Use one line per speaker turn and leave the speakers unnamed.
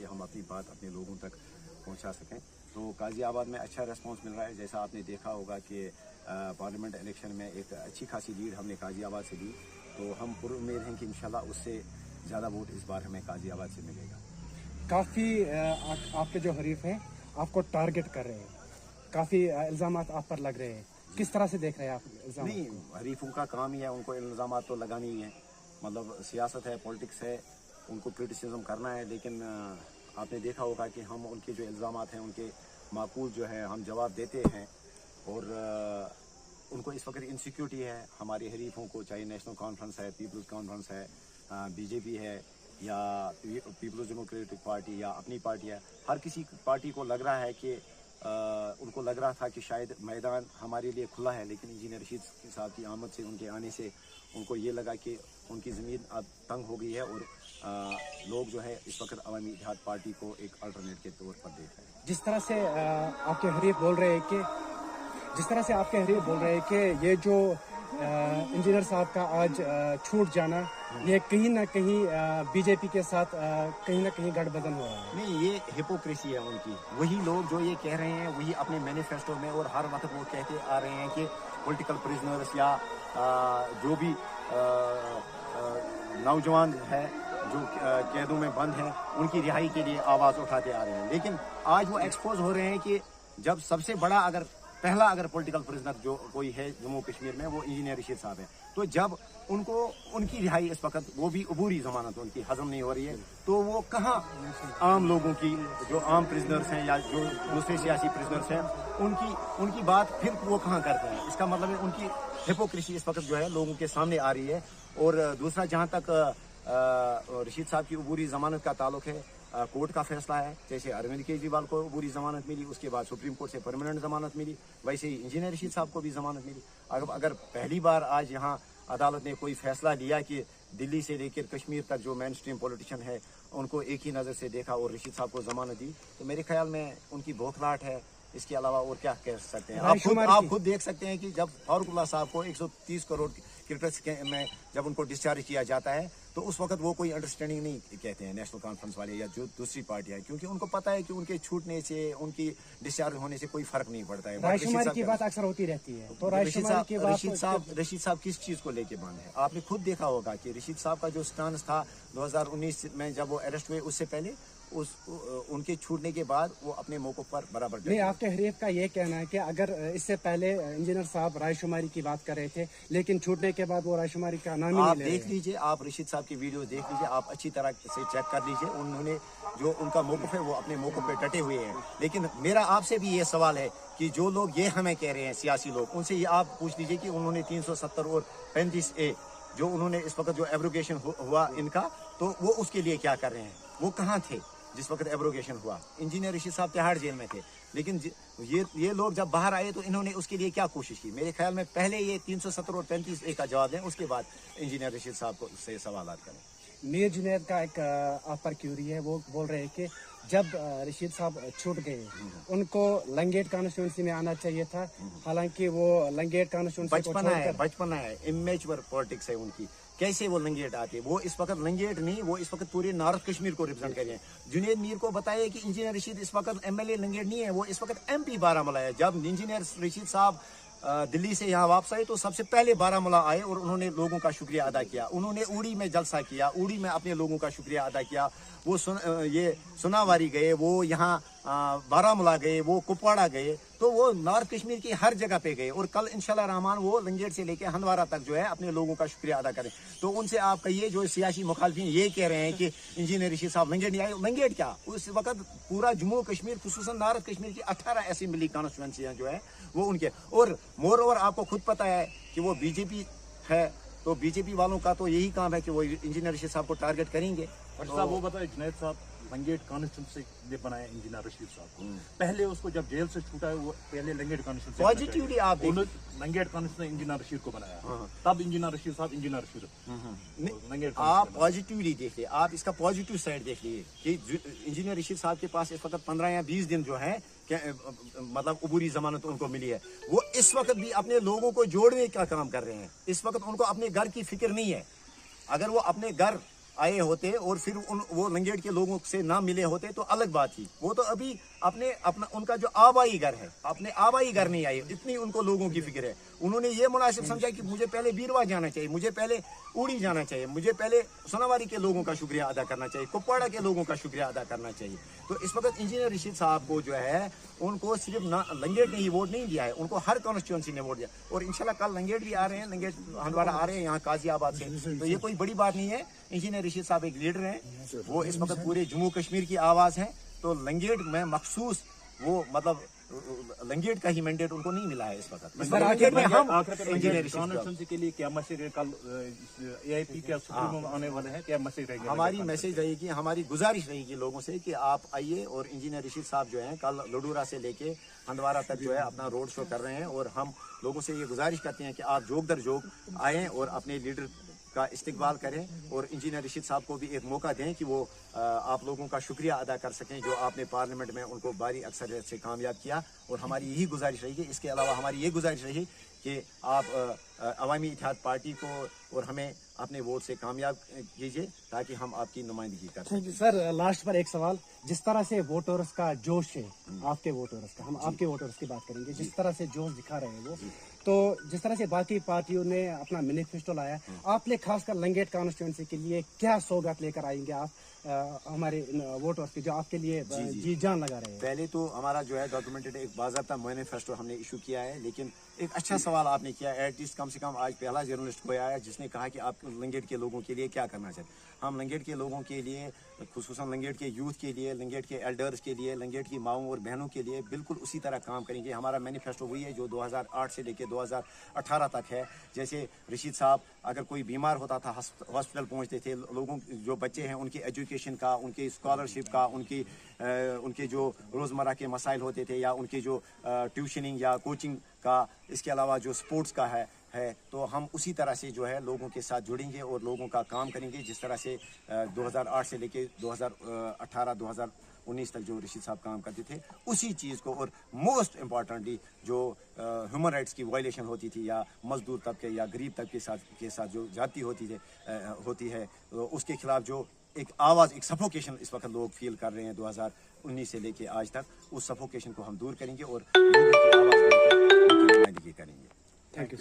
कि हम अपनी बात अपने लोगों तक पहुंचा सकें। तो गाजी आबाद में अच्छा रिस्पांस मिल रहा है। जैसा आपने देखा होगा कि पार्लियामेंट इलेक्शन में एक अच्छी खासी लीड हमने गाजी आबाद से ली, तो हम पुरुम्मीद हैं कि इंशाल्लाह उससे ज़्यादा वोट इस बार हमें गाजी आबाद से मिलेगा।
काफ़ी आपके जो हरीफ हैं आपको टारगेट कर रहे हैं, काफ़ी इल्ज़ाम आप पर लग रहे हैं, किस तरह से देख रहे हैं आप इल्ज़ाम?
नहीं, हरीफों का काम ही है, उनको इल्ज़ाम तो लगाने ही है। मतलब सियासत है, पॉलिटिक्स है, उनको क्रिटिसिज्म करना है। लेकिन आपने देखा होगा कि हम उनके जो इल्ज़ाम हैं उनके माकूल जो है हम जवाब देते हैं। और उनको इस वक्त इनसिक्योरिटी है हमारे हरीफों को, चाहे नेशनल कॉन्फ्रेंस है, पीपल्स कॉन्फ्रेंस है, बीजेपी है या पीपल्स डेमोक्रेटिक पार्टी या अपनी पार्टी है, हर किसी पार्टी को लग रहा है कि उनको लग रहा था कि शायद मैदान हमारे लिए खुला है। लेकिन इंजीनियर रशीद साहब की आमद से, उनके आने से उनको ये लगा कि उनकी ज़मीन अब तंग हो गई है और लोग जो है इस वक्त अवामी इत्तेहाद पार्टी को एक अल्टरनेट के तौर पर देख रहे हैं।
जिस तरह से आपके हरीफ बोल रहे हैं कि ये जो इंजीनियर साहब का आज छूट जाना, ये कहीं ना कहीं बीजेपी के साथ कहीं ना कहीं गठबंधन हो रहा है।
नहीं, ये हिपोक्रेसी है उनकी। वही लोग जो ये कह रहे हैं वही अपने मैनिफेस्टो में और हर वक्त वो कहते आ रहे हैं कि पॉलिटिकल प्रिजनर्स या जो भी नौजवान है जो कैदों में बंद हैं उनकी रिहाई के लिए आवाज़ उठाते आ रहे हैं। लेकिन आज वो एक्सपोज हो रहे हैं कि जब सबसे बड़ा पहला पॉलिटिकल प्रिजनर जो कोई है जम्मू कश्मीर में वो इंजीनियर रशीद साहब है, तो जब उनकी रिहाई इस वक्त वो भी अबूरी जमानत उनकी हजम नहीं हो रही है, तो वो कहाँ आम लोगों की जो आम प्रिजनर्स हैं या जो दूसरे सियासी प्रिजनर्स हैं उनकी बात फिर वो कहाँ करते हैं। इसका मतलब है उनकी हिपोक्रेसी इस वक्त जो है लोगों के सामने आ रही है। और दूसरा, जहाँ तक रशीद साहब की अबूरी जमानत का ताल्लुक है, कोर्ट का फैसला है। जैसे अरविंद केजरीवाल को बुरी जमानत मिली, उसके बाद सुप्रीम कोर्ट से परमानेंट जमानत मिली, वैसे ही इंजीनियर रशीद साहब को भी जमानत मिली। अगर पहली बार आज यहाँ अदालत ने कोई फैसला लिया कि दिल्ली से लेकर कश्मीर तक जो मेन स्ट्रीम पॉलिटिशियन है उनको एक ही नज़र से देखा और रशीद साहब को जमानत दी, तो मेरे ख्याल में उनकी बौखलाहट है। इसके अलावा और क्या कह सकते हैं? आप खुद देख सकते हैं कि जब फारूकुल्लाह साहब को 130 करोड़ क्रिकेट में जब उनको डिस्चार्ज किया जाता है, तो उस वक्त वो कोई अंडरस्टैंडिंग नहीं कहते हैं नेशनल कॉन्फ्रेंस वाले या जो दूसरी पार्टियां, क्योंकि उनको पता है कि उनके छूटने से, उनकी डिस्चार्ज होने से कोई फर्क नहीं पड़ता है।
रायशुमारी की बात अक्सर होती रहती है, तो
रशीद साहब किस चीज को लेके बंद है? आपने खुद देखा होगा कि रशीद साहब का जो स्टांस था 2019 में जब वो अरेस्ट हुए, उससे पहले उनके छूटने के बाद वो अपने मौक़िफ़ पर बराबर
नहीं। आपके हरीफ का ये कहना है कि अगर इससे पहले इंजीनियर साहब रायशुमारी की बात कर रहे थे, लेकिन छूटने के बाद वो रायशुमारी का नाम ही नहीं ले रहे।
देख लीजिए, आप रशीद साहब की वीडियो देख लीजिए, आप अच्छी तरह से चेक कर लीजिए। उन्होंने जो उनका मौक़िफ़ है वो अपने मौक़िफ़ पे डटे हुए हैं। लेकिन मेरा आपसे भी ये सवाल है कि जो लोग ये हमें कह रहे हैं सियासी लोग, उनसे ये आप पूछ लीजिए कि उन्होंने 370 और 35A जो उन्होंने इस वक्त जो एब्रोगेशन हुआ इनका, तो वो उसके लिए क्या कर रहे हैं? वो कहाँ थे जिस वक्त एब्रोगेशन हुआ? इंजीनियर रशीद साहब तिहाड़ जेल में थे, लेकिन ये लोग जब बाहर आए तो इन्होंने उसके लिए क्या कोशिश की? मेरे ख्याल में पहले ये 370 और 35A का जवाब दें, उसके बाद इंजीनियर रशीद साहब को से सवाल करें।
मीर जुनैद का एक आप पर क्यूरी है, वो बोल रहे हैं कि जब रशीद साहब छूट गए उनको लंगेट कॉन्स्टिट्यूंसी में आना चाहिए था, हालांकि वो लंगेट कॉन्स्टिट्यूंसी
बचपना है, इमेच्योर पॉलिटिक्स है उनकी। कैसे वो लंगेट आते? वो इस वक्त लंगेट नहीं, वो इस वक्त पूरे नॉर्थ कश्मीर को रिप्रेजेंट कर रहे हैं। जुनैद मीर को बताइए कि इंजीनियर रशीद इस वक्त MLA लंगेट नहीं है, वो इस वक्त MP बारामूला है। जब इंजीनियर रशीद साहब दिल्ली से यहाँ वापस आए तो सबसे पहले बारामूला आए और उन्होंने लोगों का शुक्रिया अदा किया। उन्होंने उड़ी में जलसा किया, उड़ी में अपने लोगों का शुक्रिया अदा किया। वो सुनावारी गए, वो यहाँ बारामूला गए, वो कुपवाड़ा गए, तो वो नॉर्थ कश्मीर की हर जगह पे गए। और कल इंशाल्लाह रहमान वो लंगेट से लेके हंदवारा तक जो है अपने लोगों का शुक्रिया अदा करें। तो उनसे आप कहिए, जो सियासी मुखालफिन ये कह रहे हैं कि इंजीनियर रशीद साहब लंगेट नहीं आए, लंगेट क्या, उस वक्त पूरा जम्मू कश्मीर खुसूसन नॉर्थ कश्मीर की 18 असेंबली कॉन्स्टिट्यूंसियां जो है वो उनके। और मोर ओवर आपको खुद पता है कि वो बीजेपी है, तो बीजेपी वालों का तो यही काम है कि वो इंजीनियर रशीद साहब को टारगेट करेंगे।
साहब वो बताए, जुनैद साहब लंगेट कॉन्स्टिट्यूंसी ने बनाया इंजीनियर रशीद साहब को। पहले उसको जब जेल से छूटा है, वो पहले लंगेट कॉन्स्टिट्यूंसी
पॉजिटिवली आप
लंगेट कॉन्स्टिट्यूंसी इंजीनियर रशीद को बनाया, तब इंजीनियर रशीद साहब इंजीनियर रशीद।
आप पॉजिटिवली देखिए, आप इसका पॉजिटिव साइड देखिए कि इंजीनियर रशीद साहब के पास इस वक्त 15 या 20 दिन जो है मतलब अबूरी जमानत उनको मिली है। वो इस वक्त भी अपने लोगों को जोड़ने का काम कर रहे हैं। इस वक्त उनको अपने घर की फिक्र नहीं है। अगर वो अपने घर आए होते और फिर वो लंगेट के लोगों से ना मिले होते तो अलग बात थी। वो तो अभी अपना उनका जो आबाई घर है, अपने आबाई घर नहीं आए, इतनी उनको लोगों की फिक्र है। उन्होंने ये मुनासिब समझा कि मुझे पहले बीरवा जाना चाहिए, मुझे पहले उड़ी जाना चाहिए, मुझे पहले सोनावारी के लोगों का शुक्रिया अदा करना चाहिए, कुपवाड़ा के लोगों का शुक्रिया अदा करना चाहिए। तो इस वक्त इंजीनियर रशीद साहब को जो है उनको सिर्फ लंगेट ने ही वोट नहीं दिया है, उनको हर कॉन्स्टिट्यूंसी ने वोट दिया। और इंशाल्लाह कल लंगेट भी आ रहे हैं, लंगेट हंदवाड़ा आ रहे हैं यहाँ काजियाबाद से, तो ये कोई बड़ी बात नहीं है। इंजीनियर रशीद साहब एक लीडर हैं, वो इस वक्त पूरे जम्मू कश्मीर की आवाज़ है। तो लंगेट में मखसूस वो मतलब लंगेट का ही मैंडेट उनको नहीं मिला है इस वक्त। लंगेट में हम इंजीनियर
कॉन्स्टिट्यूंसी के लिए क्या मैसेज कल एआईपी के सुप्रीमो आने वाले हैं, क्या मैसेज रहेगा?
हमारी मैसेज रहेगी, हमारी गुजारिश रहेगी लोगों से कि आप आइए और इंजीनियर रशीद साहब जो हैं कल लडूरा से लेके हंदवाड़ा तक जो है अपना रोड शो कर रहे हैं। और हम लोगों से ये गुजारिश करते हैं कि आप जोग दर जोग आएँ और अपने लीडर का इस्तिकबाल करें और इंजीनियर रशीद साहब को भी एक मौका दें कि वो आप लोगों का शुक्रिया अदा कर सकें जो आपने पार्लियामेंट में उनको भारी अक्सरियत से कामयाब किया। और हमारी यही गुजारिश रहेगी। इसके अलावा हमारी ये गुजारिश रही कि आप अवामी इत्तेहाद पार्टी को और हमें अपने वोट से कामयाब कीजिए ताकि हम आपकी नुमाइंदगी कर सकें।
सर लास्ट पर एक सवाल, जिस तरह से वोटर्स का जोश है, आपके वोटर्स का, हम आपके वोटर्स की बात करेंगे, जिस तरह से जोश दिखा रहे हैं वो, तो जिस तरह से बाकी पार्टियों ने अपना मैनिफेस्टो लाया, आपने खासकर लंगेट कॉन्स्टिट्यूंसी के लिए क्या सौगात लेकर आएंगे आप हमारे वोटर्स के, जो आपके लिए जी जान लगा रहे हैं?
पहले तो हमारा जो है डॉक्यूमेंटेड एक बाज़ाब्ता मैनिफेस्टो हमने इशू किया है, लेकिन एक अच्छा सवाल आपने किया। एटलीस्ट कम से कम आज पहला जर्नलिस्ट कोई आया जिसने कहा कि आप लंगेट के लोगों के लिए क्या करना चाहते। हम लंगेट के लोगों के लिए, खुसूसन लंगेट के यूथ के लिए, लंगेट के एल्डर्स के लिए, लंगेट की माओं और बहनों के लिए बिल्कुल उसी तरह काम करेंगे। हमारा मैनिफेस्टो वही है जो 2008 से लेकर 2018 तक है। जैसे रशीद साहब अगर कोई बीमार होता था हॉस्पिटल पहुंचते थे, लोगों जो बच्चे हैं उनकी एजुकेशन का, उनकी स्कॉलरशिप का, उनके जो रोज़मर्रा के मसाइल होते थे या उनकी जो ट्यूशनिंग या कोचिंग का, इसके अलावा जो स्पोर्ट्स का है तो हम उसी तरह से जो है लोगों के साथ जुड़ेंगे और लोगों का काम करेंगे जिस तरह से 2008 से लेके 2018-2019 तक जो रशीद साहब काम करते थे उसी चीज़ को। और मोस्ट इम्पॉर्टेंटली जो ह्यूमन राइट्स की वायलेशन होती थी या मजदूर तबके या गरीब तबके के साथ जो जाती होती है तो उसके खिलाफ जो एक आवाज़, एक सफोकेशन इस वक्त लोग फील कर रहे हैं 2019 से लेके आज तक, उस सफोकेशन को हम दूर करेंगे और लोगों की आवाज़ बनकर उनकी नुमाइंदगी करेंगे।
Thank you.